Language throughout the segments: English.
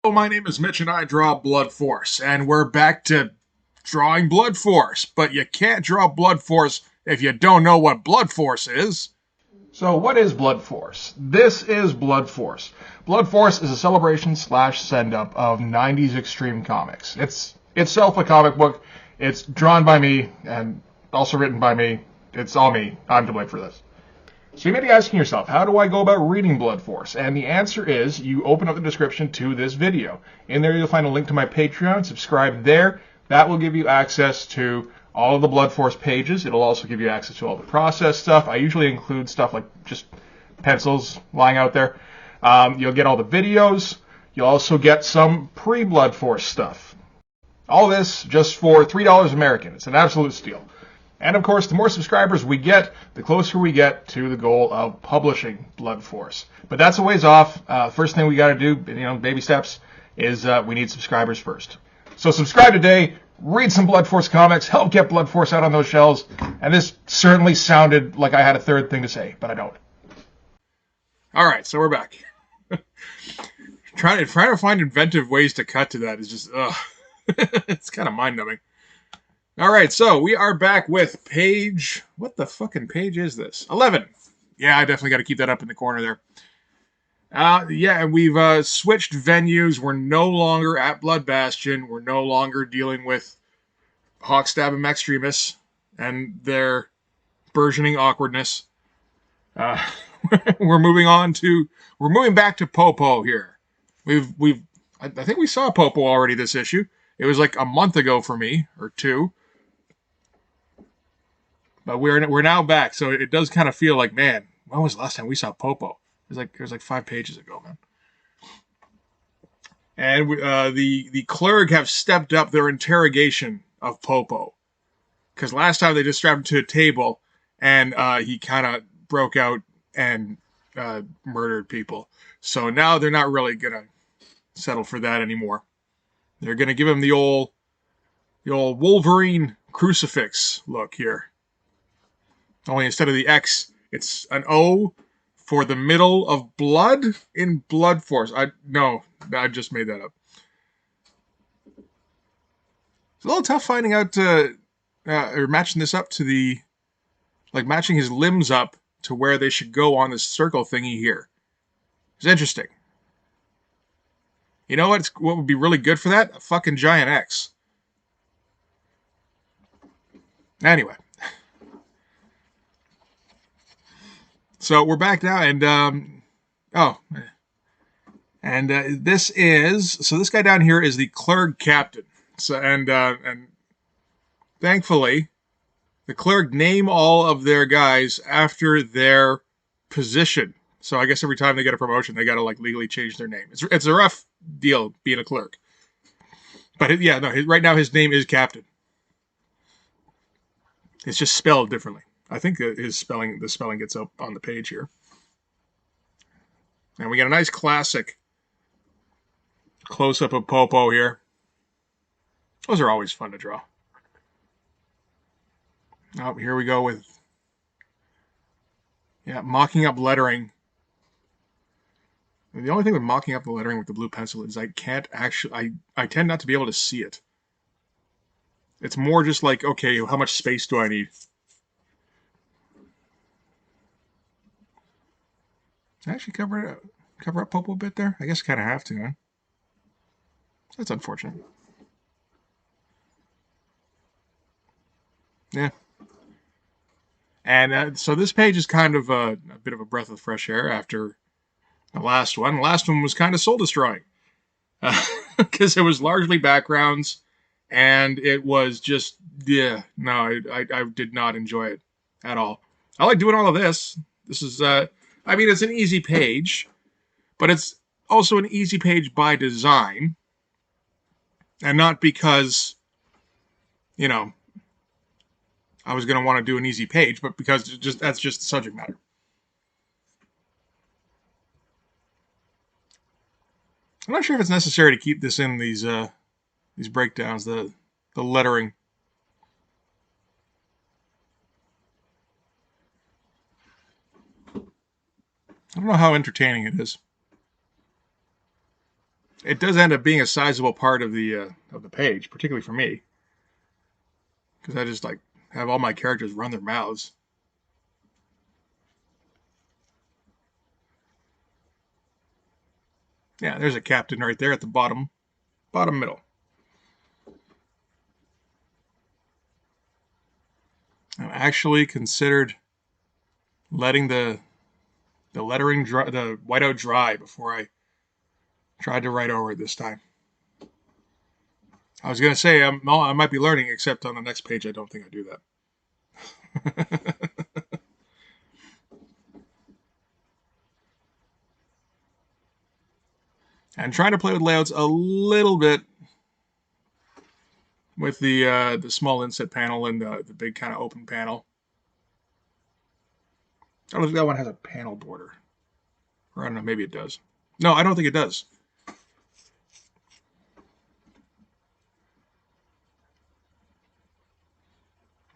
Hello, my name is Mitch and I draw Blood Force, and we're back to drawing Blood Force, but you can't draw Blood Force if you don't know what Blood Force is. So what is Blood Force? This is Blood Force. Blood Force is a celebration slash send-up of 90s extreme comics. It's itself a comic book. It's drawn by me and also written by me. It's all me. I'm to blame for this. So you may be asking yourself, how do I go about reading Blood Force? And the answer is you open up the description to this video. In there you'll find a link to my Patreon. Subscribe there. That will give you access to all of the Blood Force pages. It'll also give you access to all the process stuff. I usually include stuff like just pencils lying out there. You'll get all the videos. You'll also get some pre-Blood Force stuff. All this just for $3 American. It's an absolute steal. And of course, the more subscribers we get, the closer we get to the goal of publishing Blood Force. But that's a ways off. First thing we got to do, baby steps, is we need subscribers first. So subscribe today, read some Blood Force comics, help get Blood Force out on those shelves. And this certainly sounded like I had a third thing to say, but I don't. All right, so we're back. trying to find inventive ways to cut to that is just, it's kind of mind-numbing. All right, so we are back with page... What the fucking page is this? 11. Yeah, I definitely got to keep that up in the corner there. Yeah, we've switched venues. We're no longer at Blood Bastion. We're no longer dealing with Hawkstab and Maxtremus and their burgeoning awkwardness. We're moving back to Popo here. I think we saw Popo already this issue. It was like a month ago for me, or two. But we're now back, so it does kind of feel like, man, when was the last time we saw Popo? It was like 5 pages ago, man. And the clerk have stepped up their interrogation of Popo, because last time they just strapped him to a table, and he kind of broke out and murdered people. So now they're not really gonna settle for that anymore. They're gonna give him the old Wolverine crucifix look here. Only instead of the X, it's an O for the middle of blood in Blood Force. I just made that up. It's a little tough finding out or matching this up to matching his limbs up to where they should go on this circle thingy here. It's interesting. You know what would be really good for that? A fucking giant X. Anyway. So we're back now, and this guy down here is the clerk captain. So and thankfully, the clerk name all of their guys after their position. So I guess every time they get a promotion, they got to legally change their name. It's a rough deal being a clerk, but right now his name is Captain. It's just spelled differently. I think the spelling gets up on the page here. And we got a nice classic close-up of Popo here. Those are always fun to draw. Oh, here we go with mocking up lettering. And the only thing with mocking up the lettering with the blue pencil is I can't actually... I tend not to be able to see it. It's more just like, okay, how much space do I need? Actually cover up Popo a bit there? I guess I kind of have to, huh? That's unfortunate. Yeah. And so this page is kind of a bit of a breath of fresh air after the last one. The last one was kind of soul-destroying. Because it was largely backgrounds, and it was just, I did not enjoy it at all. I like doing all of this. This is... it's an easy page, but it's also an easy page by design, and not because, I was going to want to do an easy page, but because that's just the subject matter. I'm not sure if it's necessary to keep this in these breakdowns, the lettering. I don't know how entertaining it is. It does end up being a sizable part of the page, particularly for me, because I just like have all my characters run their mouths. Yeah, there's a captain right there at the bottom middle. I actually considered letting the lettering dry, the whiteout dry before I tried to write over it this time. I was gonna say I might be learning, except on the next page I don't think I do that. And trying to play with layouts a little bit with the small inset panel and the big kind of open panel. I don't think that one has a panel border. Or I don't know, maybe it does. No, I don't think it does.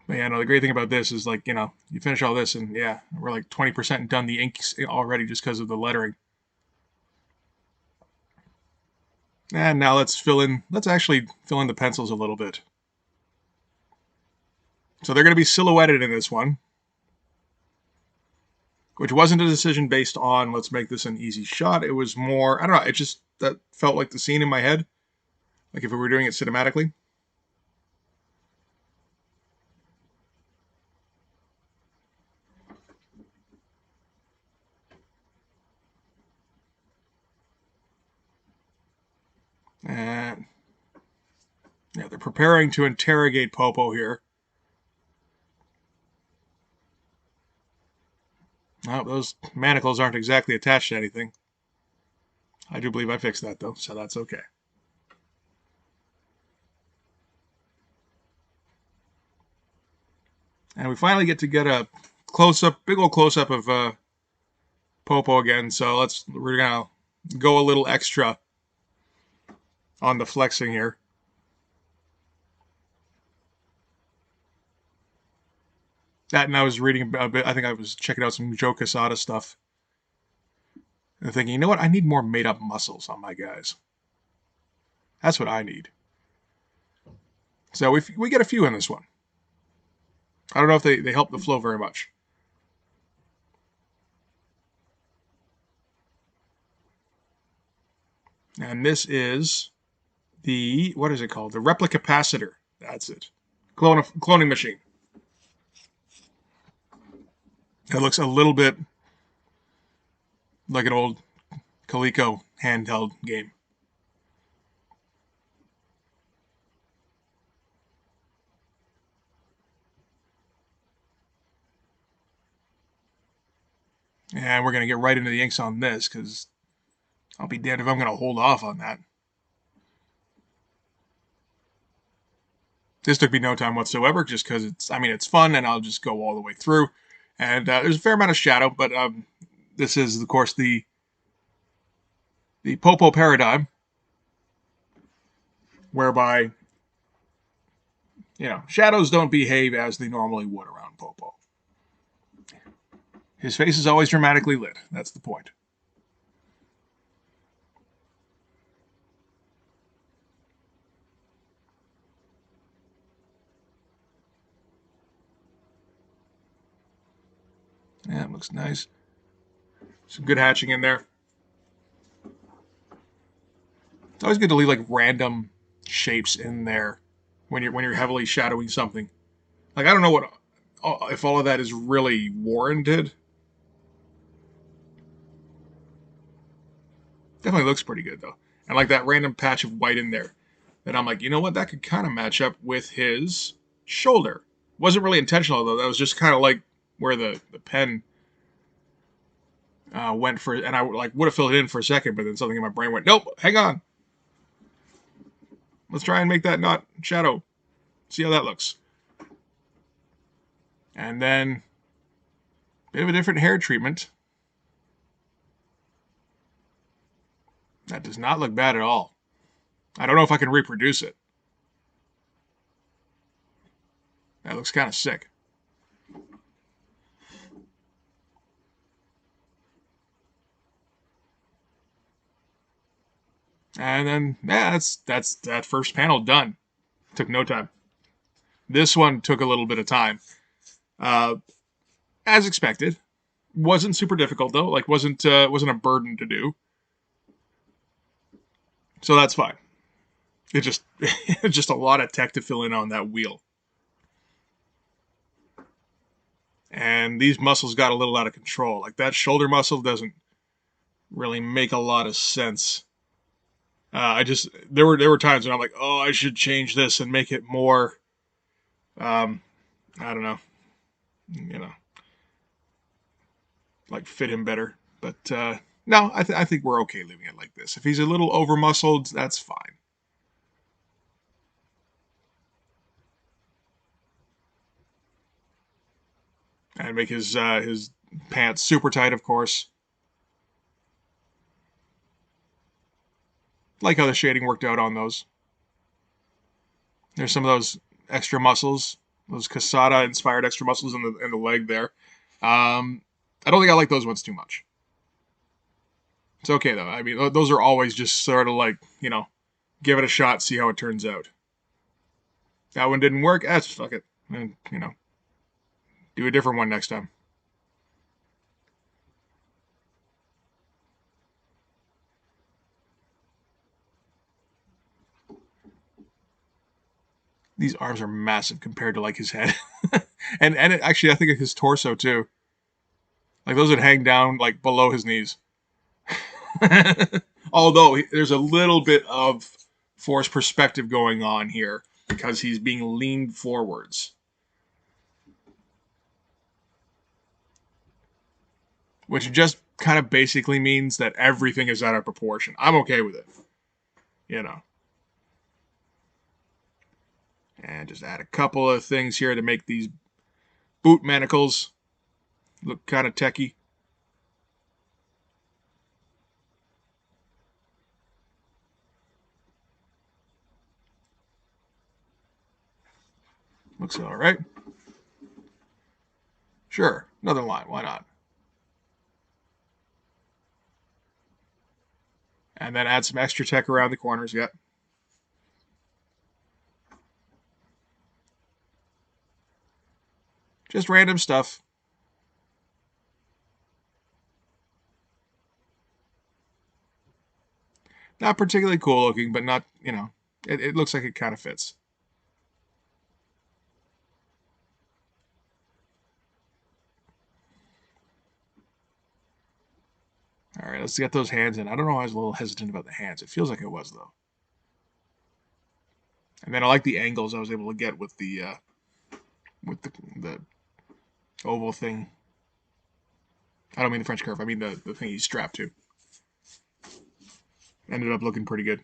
But yeah, no, the great thing about this is like, you finish all this and yeah, we're like 20% done the inks already just because of the lettering. And now let's actually fill in the pencils a little bit. So they're going to be silhouetted in this one, which wasn't a decision based on let's make this an easy shot. It was more, I don't know, it just that felt like the scene in my head, like if we were doing it cinematically. And yeah, they're preparing to interrogate Popo here. Oh, those manacles aren't exactly attached to anything. I do believe I fixed that though, so that's okay. And we finally get a close up, big old close up of Popo again. So we're gonna go a little extra on the flexing here. That and I was reading a bit. I think I was checking out some Joe Quesada stuff and thinking, you know what? I need more made up muscles on my guys. That's what I need. So we get a few in this one. I don't know if they help the flow very much. And this is what is it called? The replicapacitor. That's it. Cloning machine. It looks a little bit like an old Coleco handheld game. And we're going to get right into the inks on this because I'll be damned if I'm going to hold off on that. This took me no time whatsoever just because it's fun and I'll just go all the way through. And there's a fair amount of shadow, but this is, of course, the Popo paradigm, whereby, shadows don't behave as they normally would around Popo. His face is always dramatically lit. That's the point. Yeah, it looks nice. Some good hatching in there. It's always good to leave like random shapes in there when you're heavily shadowing something. Like I don't know if all of that is really warranted. Definitely looks pretty good though. And like that random patch of white in there. That I'm like, you know what? That could kind of match up with his shoulder. Wasn't really intentional though. That was just kind of like where the pen went for, and I like would have filled it in for a second, but then something in my brain went, nope, hang on. Let's try and make that not shadow. See how that looks. And then bit of a different hair treatment. That does not look bad at all. I don't know if I can reproduce it. That looks kind of sick. And then, yeah, that's that first panel done. Took no time. This one took a little bit of time. Uh, as expected. Wasn't super difficult though. Like wasn't a burden to do. So that's fine. It just just a lot of tech to fill in on that wheel. And these muscles got a little out of control. Like that shoulder muscle doesn't really make a lot of sense. I just there were times when I'm like, oh, I should change this and make it more. Um, I don't know, you know, like fit him better. But no, I think we're okay leaving it like this. If he's a little over muscled, that's fine. And make his pants super tight, of course. Like how the shading worked out on those. There's some of those extra muscles, those Casada inspired extra muscles in the leg there. I don't think I like those ones too much. It's okay though. I mean, those are always just sort of like, give it a shot, see how it turns out. That one didn't work. That's fuck it. And, do a different one next time. These arms are massive compared to like his head, and actually I think his torso too. Like those would hang down like below his knees. Although there's a little bit of forced perspective going on here because he's being leaned forwards, which just kind of basically means that everything is out of proportion. I'm okay with it, you know. And just add a couple of things here to make these boot manacles look kind of techy. Looks all right. Sure, another line. Why not? And then add some extra tech around the corners. Yep. Just random stuff. Not particularly cool looking, but not, it looks like it kind of fits. All right, let's get those hands in. I don't know why I was a little hesitant about the hands. It feels like it was, though. And then I like the angles I was able to get with the oval thing. I don't mean the French curve. I mean the thing he's strapped to. Ended up looking pretty good.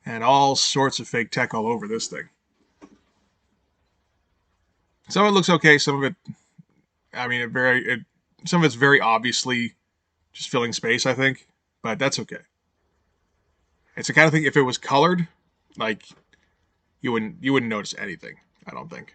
And all sorts of fake tech all over this thing. Some of it looks okay. Some of it, I mean, some of it's very obviously just filling space, I think. But that's okay. It's the kind of thing, if it was colored, like, you wouldn't notice anything, I don't think.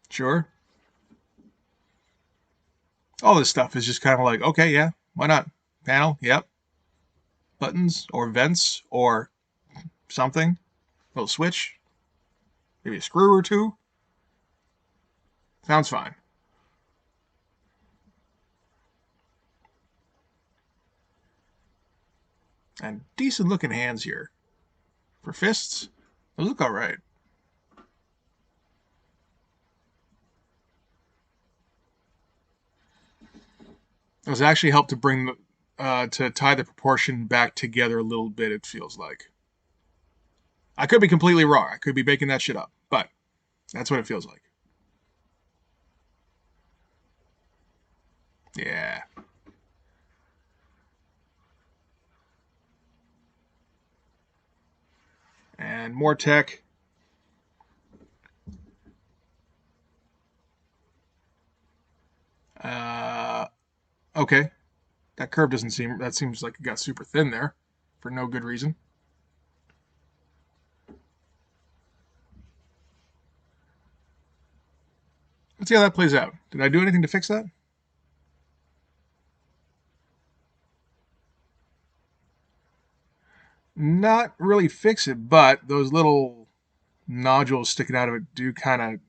Sure. All this stuff is just kind of like, okay, yeah, why not? Panel, yep. Buttons or vents or something. A little switch, maybe a screw or two. Sounds fine. And decent looking hands here. For fists, they look alright. It was actually helped to to tie the proportion back together a little bit, it feels like. I could be completely wrong. I could be making that shit up, but that's what it feels like. Yeah. And more tech. Uh, okay. That curve doesn't seem, that seems like it got super thin there for no good reason. Let's see how that plays out. Did I do anything to fix that? Not really fix it, but those little nodules sticking out of it do kind of,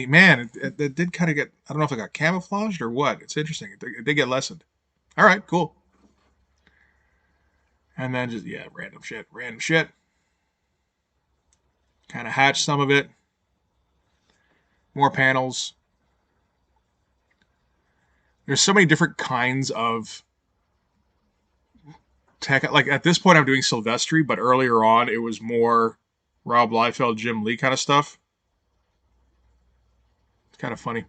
man, it did kind of get, I don't know if it got camouflaged or what. It's interesting. It did get lessened. All right, cool. And then just, yeah, random shit, random shit. Kind of hatch some of it. More panels. There's so many different kinds of tech. Like at this point, I'm doing Silvestri, but earlier on, it was more Rob Liefeld, Jim Lee kind of stuff. It's kind of funny.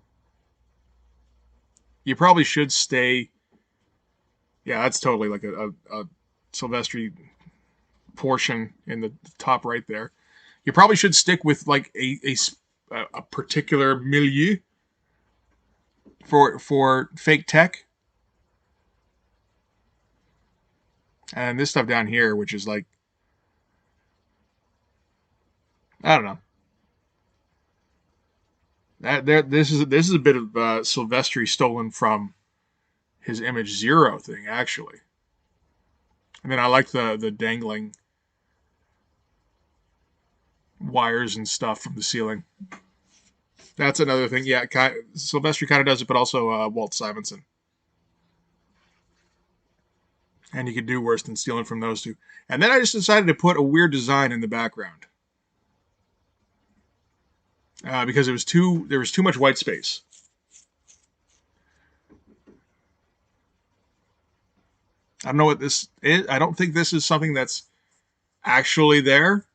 You probably should stay. Yeah, that's totally like a Silvestri portion in the top right there. You probably should stick with like a particular milieu for fake tech. And this stuff down here, which is like, I don't know. This is a bit of Silvestri stolen from his Image Zero thing, actually. And then I like the dangling wires and stuff from the ceiling. That's another thing. Yeah, Silvestri kind of does it, but also Walt Simonson. And you could do worse than stealing from those two. And then I just decided to put a weird design in the background. Because there was too much white space. I don't know what this is. I don't think this is something that's actually there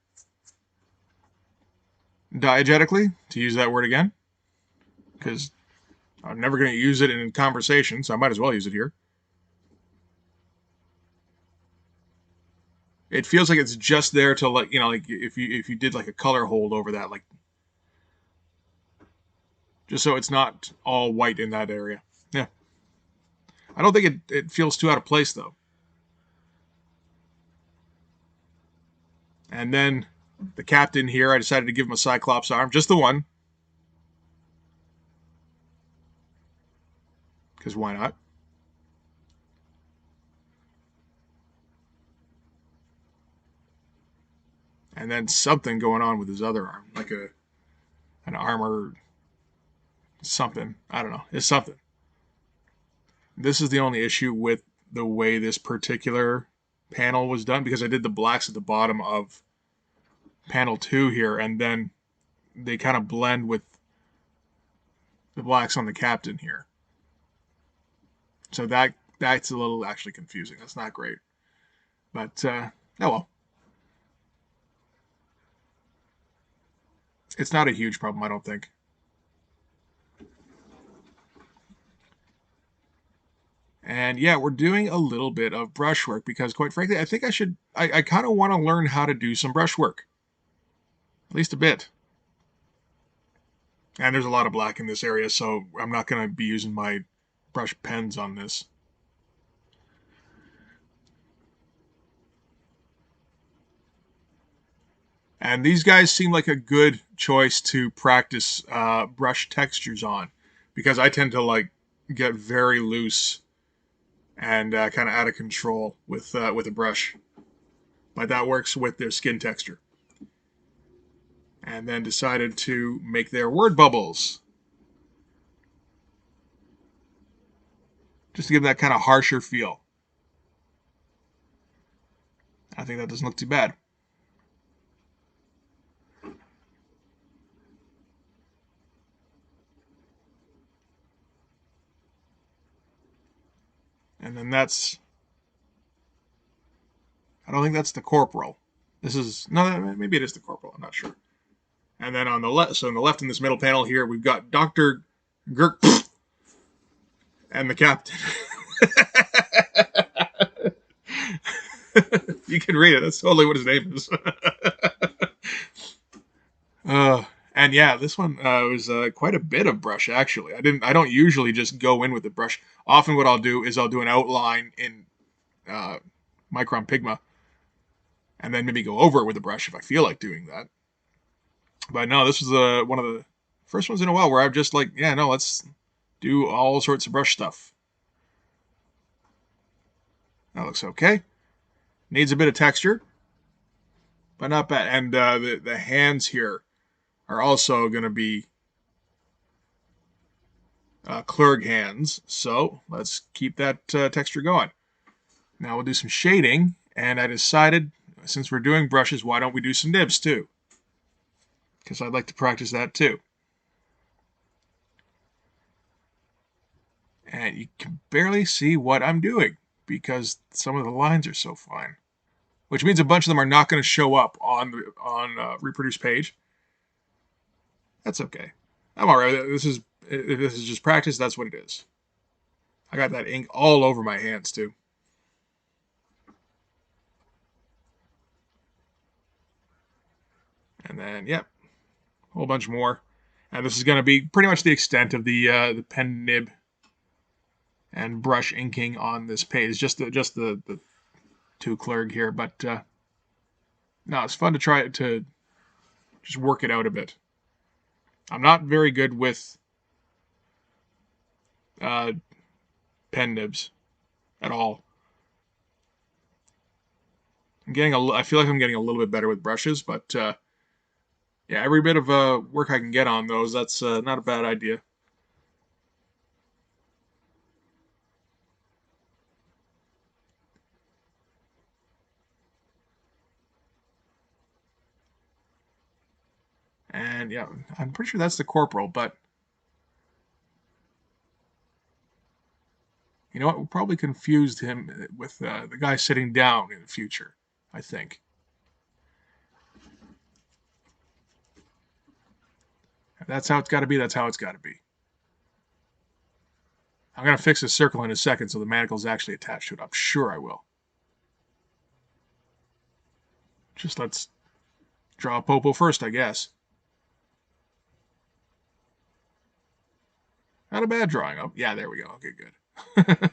diegetically, to use that word again, because I'm never going to use it in conversation, so I might as well use it here. It feels like it's just there to, like, you know, like if you did like a color hold over that, like just so it's not all white in that area. Yeah. I don't think it feels too out of place though. And then the captain here, I decided to give him a Cyclops arm, just the one. Because why not? And then something going on with his other arm, like an armor something. I don't know. It's something. This is the only issue with the way this particular panel was done, because I did the blacks at the bottom of panel 2 here, and then they kind of blend with the blacks on the captain here. So that's a little actually confusing. That's not great. But oh well. It's not a huge problem, I don't think. And yeah, we're doing a little bit of brushwork because, quite frankly, I think I kind of want to learn how to do some brushwork. At least a bit. And there's a lot of black in this area, so I'm not going to be using my brush pens on this. And these guys seem like a good choice to practice brush textures on, because I tend to like get very loose and kind of out of control with a brush. But that works with their skin texture. And then decided to make their word bubbles, just to give them that kind of harsher feel. I think that doesn't look too bad. And then that's, I don't think that's the corporal. This is, no, maybe it is the corporal, I'm not sure. And then on the left, so on the left in this middle panel here, we've got Dr. Girk and the captain. You can read it. That's totally what his name is. And And yeah, this one was quite a bit of brush actually. I don't usually just go in with the brush. Often what I'll do is I'll do an outline in uh, Micron Pigma, and then maybe go over it with a brush if I feel like doing that. But no, this was one of the first ones in a while where I'm just like, yeah, no, let's do all sorts of brush stuff. That looks okay. Needs a bit of texture, but not bad. And the hands here are also going to be Clerg hands. So let's keep that texture going. Now we'll do some shading, and I decided, since we're doing brushes, why don't we do some nibs too? Because I'd like to practice that too. And you can barely see what I'm doing because some of the lines are so fine. Which means a bunch of them are not going to show up on the reproduce page. That's okay. I'm all right. If this is just practice, that's what it is. I got that ink all over my hands too. And then, yep, a whole bunch more. And this is going to be pretty much the extent of the pen nib and brush inking on this page. Just the two Clerg here, but no, it's fun to try to just work it out a bit. I'm not very good with uh, pen nibs at all. I feel like I'm getting a little bit better with brushes, but yeah, every bit of work I can get on those, that's not a bad idea. And yeah, I'm pretty sure that's the corporal, but you know what? We'll probably confused him with the guy sitting down in the future, I think. If that's how it's got to be, that's how it's got to be. I'm going to fix this circle in a second so the manacle's actually attached to it. I'm sure I will. Just let's draw Popo first, I guess. Not a bad drawing. Oh, yeah, there we go. Okay, good.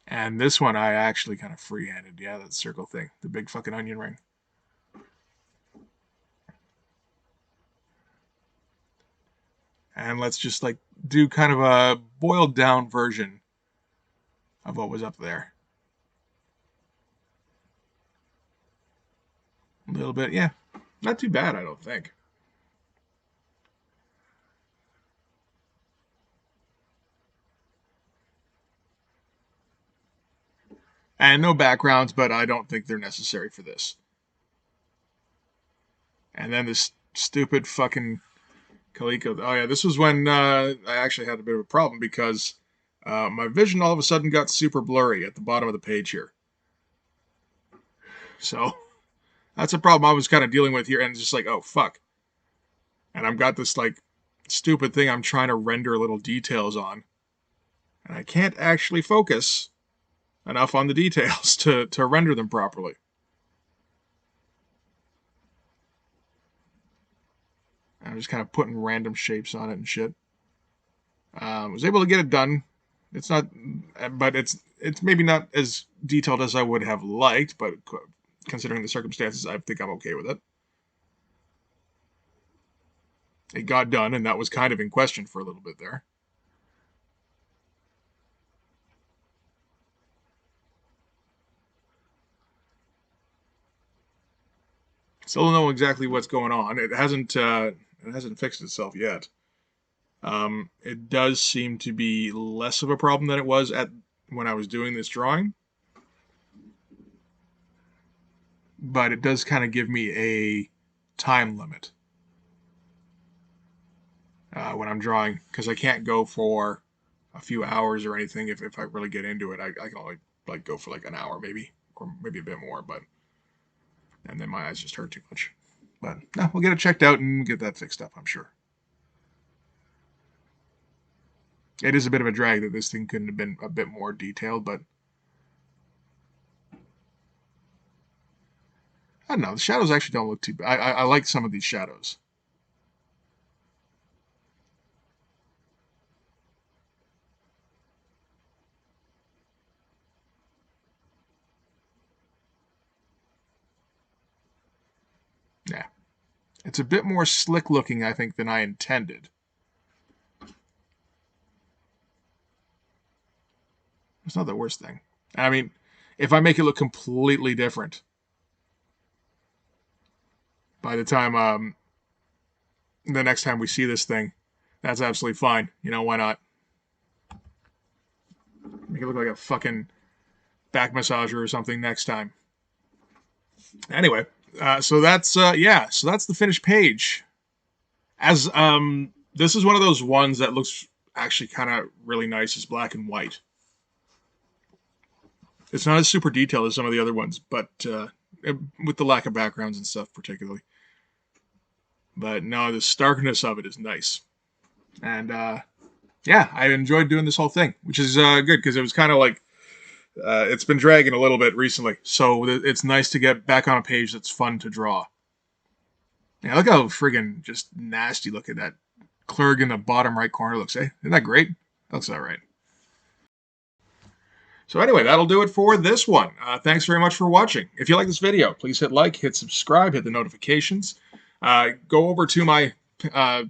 And this one I actually kind of free-handed. Yeah, that circle thing. The big fucking onion ring. And let's just like do kind of a boiled down version of what was up there. A little bit, yeah. Not too bad, I don't think. And no backgrounds, but I don't think they're necessary for this. And then this stupid fucking Kaliko. Oh yeah, this was when I actually had a bit of a problem because my vision all of a sudden got super blurry at the bottom of the page here. So that's a problem I was kind of dealing with here, and it's just like, oh fuck. And I've got this like stupid thing I'm trying to render little details on, and I can't actually focus enough on the details to render them properly. I'm just kind of putting random shapes on it and shit. Was able to get it done. It's not, but it's maybe not as detailed as I would have liked, but considering the circumstances, I think I'm okay with it. It got done, and that was kind of in question for a little bit there. Still don't know exactly what's going on. It hasn't fixed itself yet. It does seem to be less of a problem than it was at when I was doing this drawing, but it does kind of give me a time limit when I'm drawing because I can't go for a few hours or anything. If I really get into it, I can only like go for like an hour maybe, or maybe a bit more, but and then my eyes just hurt too much. But no, we'll get it checked out and get that fixed up, I'm sure. It is a bit of a drag that this thing couldn't have been a bit more detailed, but I don't know. The shadows actually don't look too bad. I like some of these shadows. Yeah. It's a bit more slick looking, I think, than I intended. It's not the worst thing. I mean, if I make it look completely different by the time the next time we see this thing, that's absolutely fine. You know, why not? Make it look like a fucking back massager or something next time. Anyway, so that's so that's the finished page. As this is one of those ones that looks actually kind of really nice. It's black and white. It's not as super detailed as some of the other ones, but with the lack of backgrounds and stuff, particularly. But no, the starkness of it is nice, and yeah, I enjoyed doing this whole thing, which is good because it was kind of like it's been dragging a little bit recently, so it's nice to get back on a page that's fun to draw. Yeah, look how friggin' just nasty looking that Clerg in the bottom right corner looks. Eh? Isn't that great? That looks all right. So anyway, that'll do it for this one. Thanks very much for watching. If you like this video, please hit like, hit subscribe, hit the notifications. Go over to my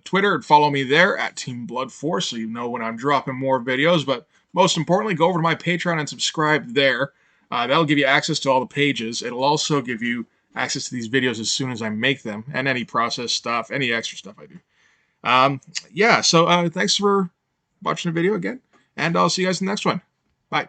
Twitter and follow me there at Team Blood Force so you know when I'm dropping more videos. But most importantly, go over to my Patreon and subscribe there. That'll give you access to all the pages. It'll also give you access to these videos as soon as I make them and any process stuff, any extra stuff I do. Yeah, so thanks for watching the video again, and I'll see you guys in the next one. Bye.